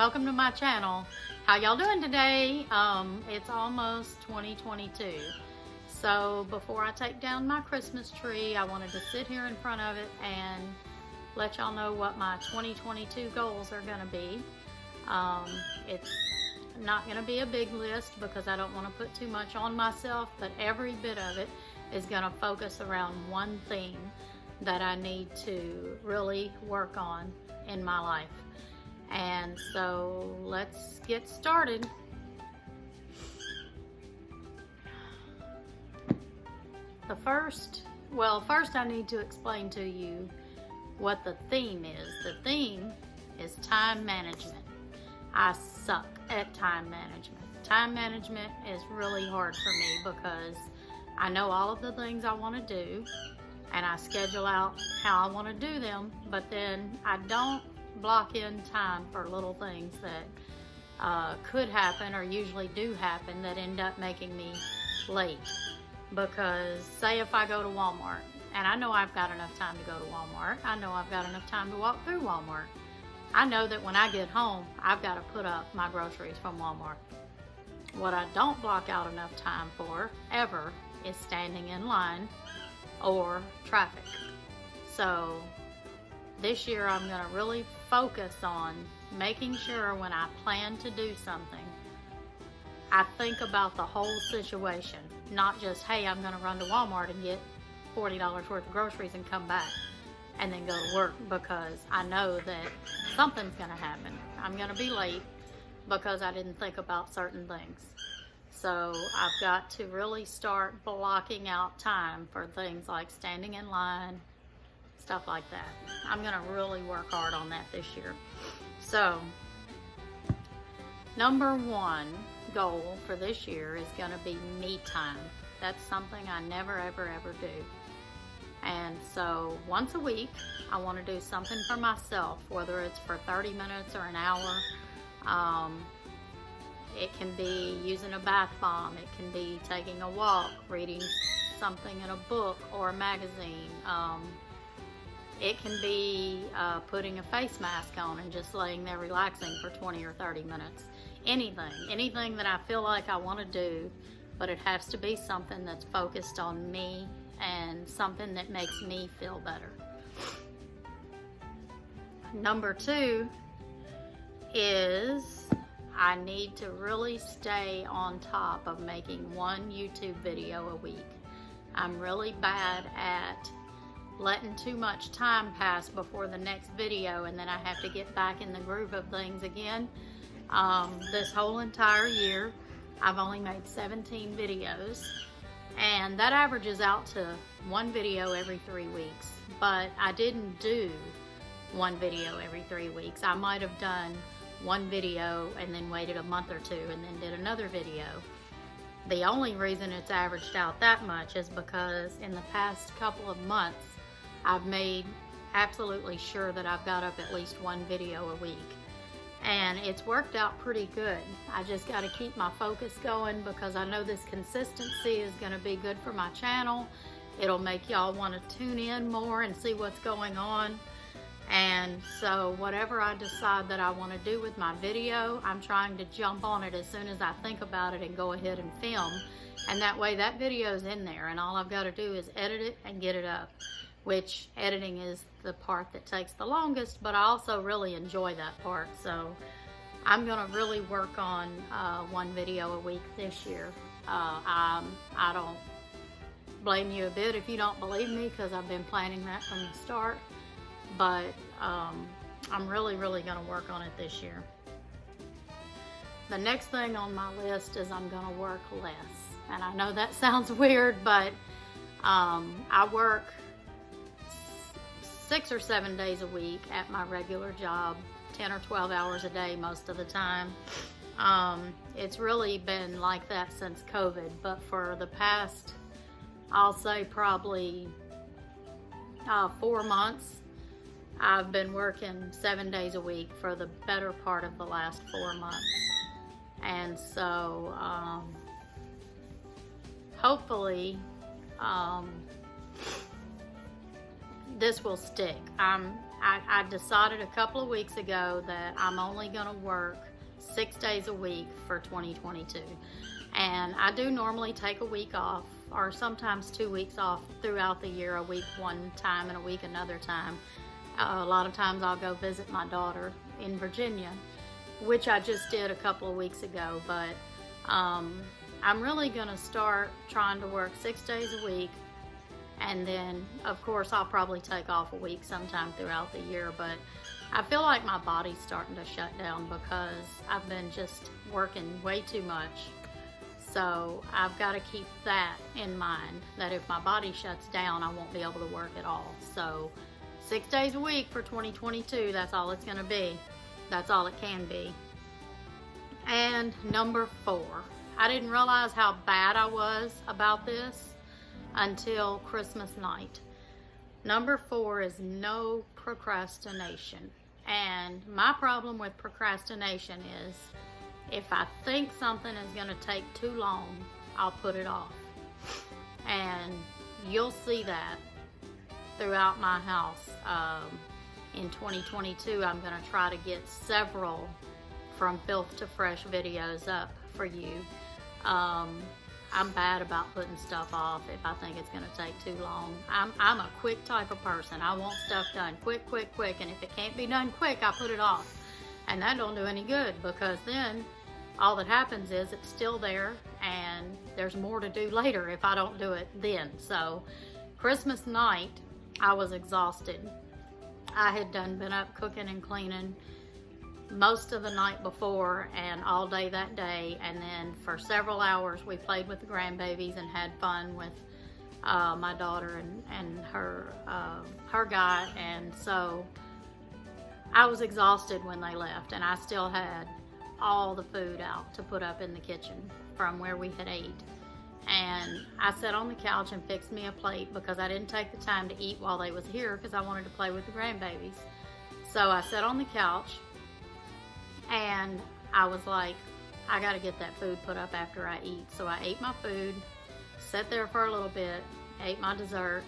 welcome to my channel. How y'all doing today? It's almost 2022. So before I take down my Christmas tree, I wanted to sit here in front of it and let y'all know what my 2022 goals are gonna be. It's not gonna be a big list because I don't wanna put too much on myself, but every bit of it is gonna focus around one theme that I need to really work on in my life. And so let's get started. First I need to explain to you what the theme is. The theme is time management. I suck at time management. Time management is really hard for me because I know all of the things I want to do and I schedule out how I want to do them, but then I don't block in time for little things that could happen or usually do happen that end up making me late. Because say if I go to Walmart, and I know I've got enough time to go to Walmart, I know I've got enough time to walk through Walmart, I know that when I get home I've got to put up my groceries from Walmart. What I don't block out enough time for ever is standing in line or traffic. So this year I'm going to really focus on making sure when I plan to do something, I think about the whole situation, not just, hey, I'm going to run to Walmart and get $40 worth of groceries and come back and then go to work, because I know that something's going to happen. I'm going to be late because I didn't think about certain things. So I've got to really start blocking out time for things like standing in line, stuff like that. I'm gonna really work hard on that this year. So, number one goal for this year is gonna be me time. That's something I never, ever do. And so, once a week, I wanna do something for myself, whether it's for 30 minutes or an hour. It can be using a bath bomb. It can be taking a walk, reading something in a book or a magazine. It can be putting a face mask on and just laying there relaxing for 20 or 30 minutes. Anything that I feel like I want to do, but it has to be something that's focused on me and something that makes me feel better. Number two is I need to really stay on top of making one YouTube video a week. I'm really bad at letting too much time pass before the next video, and then I have to get back in the groove of things again. This whole entire year, I've only made 17 videos, and that averages out to one video every 3 weeks. But I didn't do one video every 3 weeks. I might have done one video and then waited a month or two and then did another video. The only reason it's averaged out that much is because in the past couple of months, I've made absolutely sure that I've got up at least one video a week. And it's worked out pretty good. I just got to keep my focus going because I know this consistency is going to be good for my channel. It'll make y'all want to tune in more and see what's going on. And so whatever I decide that I want to do with my video, I'm trying to jump on it as soon as I think about it and go ahead and film. And that way that video's in there and all I've got to do is edit it and get it up. Which editing is the part that takes the longest, but I also really enjoy that part. So I'm gonna really work on one video a week this year. I don't blame you a bit if you don't believe me, because I've been planning that from the start. But I'm really gonna work on it this year. The next thing on my list is I'm gonna work less. And I know that sounds weird, but I work 6 or 7 days a week at my regular job, 10 or 12 hours a day most of the time. It's really been like that since COVID, but for the past, I'll say probably 4 months, I've been working 7 days a week for the better part of the last 4 months. And so hopefully this will stick. I decided a couple of weeks ago that I'm only going to work 6 days a week for 2022. And I do normally take a week off, or sometimes 2 weeks off throughout the year, a week one time and a week another time. A lot of times I'll go visit my daughter in Virginia, which I just did a couple of weeks ago. But I'm really going to start trying to work 6 days a week. And then, of course, I'll probably take off a week sometime throughout the year. But I feel like my body's starting to shut down because I've been just working way too much. So I've got to keep that in mind, that if my body shuts down, I won't be able to work at all. So 6 days a week for 2022, that's all it's going to be. That's all it can be. And number 4, I didn't realize how bad I was about this until Christmas night. Number 4 is no procrastination. And my problem with procrastination is if I think something is going to take too long, I'll put it off. And you'll see that throughout my house. In 2022, I'm going to try to get several From Filth to Fresh videos up for you. I'm bad about putting stuff off if I think it's going to take too long. I'm a quick type of person. I want stuff done quick, quick, quick. And if it can't be done quick, I put it off. And that don't do any good, because then all that happens is it's still there and there's more to do later if I don't do it then. So Christmas night, I was exhausted. I had been up cooking and cleaning most of the night before and all day that day, and then for several hours we played with the grandbabies and had fun with my daughter and her guy. And so I was exhausted when they left, and I still had all the food out to put up in the kitchen from where we had ate. And I sat on the couch and fixed me a plate because I didn't take the time to eat while they was here because I wanted to play with the grandbabies. So I sat on the couch and I was like, I gotta get that food put up after I eat. So I ate my food, sat there for a little bit, ate my dessert,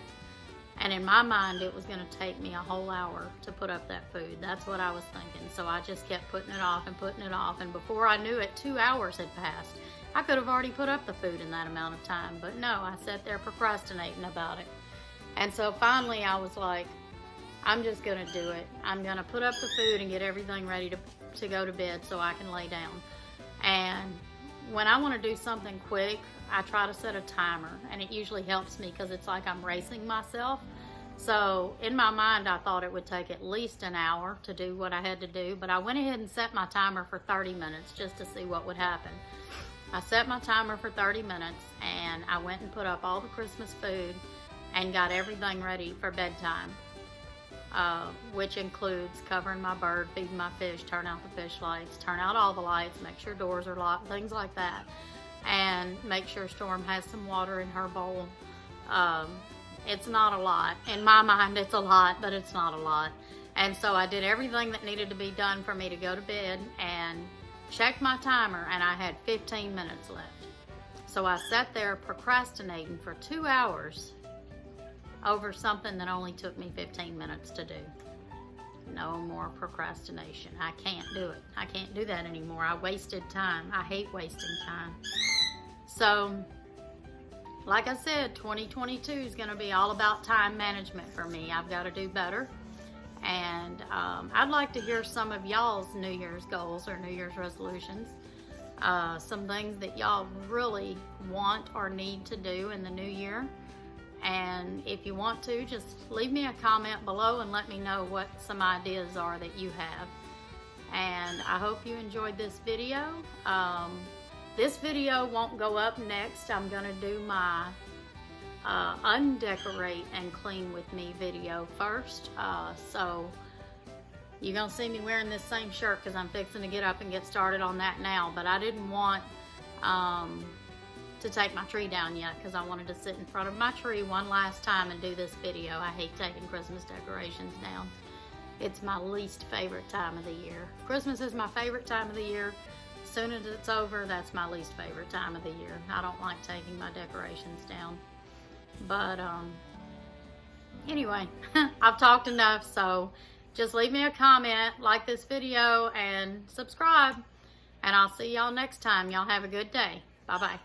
and in my mind it was gonna take me a whole hour to put up that food. That's what I was thinking. So I just kept putting it off, and before I knew it, 2 hours had passed. I could have already put up the food in that amount of time, but no, I sat there procrastinating about it. And so finally I was like, I'm just gonna do it. I'm gonna put up the food and get everything ready to go to bed so I can lay down. And when I want to do something quick, I try to set a timer, and it usually helps me because it's like I'm racing myself. So in my mind, I thought it would take at least an hour to do what I had to do, but I went ahead and set my timer for 30 minutes just to see what would happen. I set my timer for 30 minutes, and I went and put up all the Christmas food and got everything ready for bedtime, which includes covering my bird, feeding my fish, turn out the fish lights, turn out all the lights, make sure doors are locked, things like that, and make sure Storm has some water in her bowl. It's not a lot. In my mind, it's a lot, but it's not a lot. And so I did everything that needed to be done for me to go to bed and checked my timer, and I had 15 minutes left. So I sat there procrastinating for 2 hours over something that only took me 15 minutes to do. No more procrastination. I can't do it. I can't do that anymore. I wasted time. I hate wasting time. So, like I said, 2022 is going to be all about time management for me. I've got to do better. And I'd like to hear some of y'all's New Year's goals or New Year's resolutions. Some things that y'all really want or need to do in the new year. And if you want to, just leave me a comment below and let me know what some ideas are that you have. And I hope you enjoyed this video. This video won't go up next. I'm going to do my undecorate and clean with me video first. So you're going to see me wearing this same shirt because I'm fixing to get up and get started on that now. But I didn't want to take my tree down yet because I wanted to sit in front of my tree one last time and do this video. I hate taking Christmas decorations down. It's my least favorite time of the year. Christmas is my favorite time of the year. As soon as it's over, that's my least favorite time of the year. I don't like taking my decorations down. But anyway, I've talked enough, so just leave me a comment, like this video, and subscribe. And I'll see y'all next time. Y'all have a good day. Bye-bye.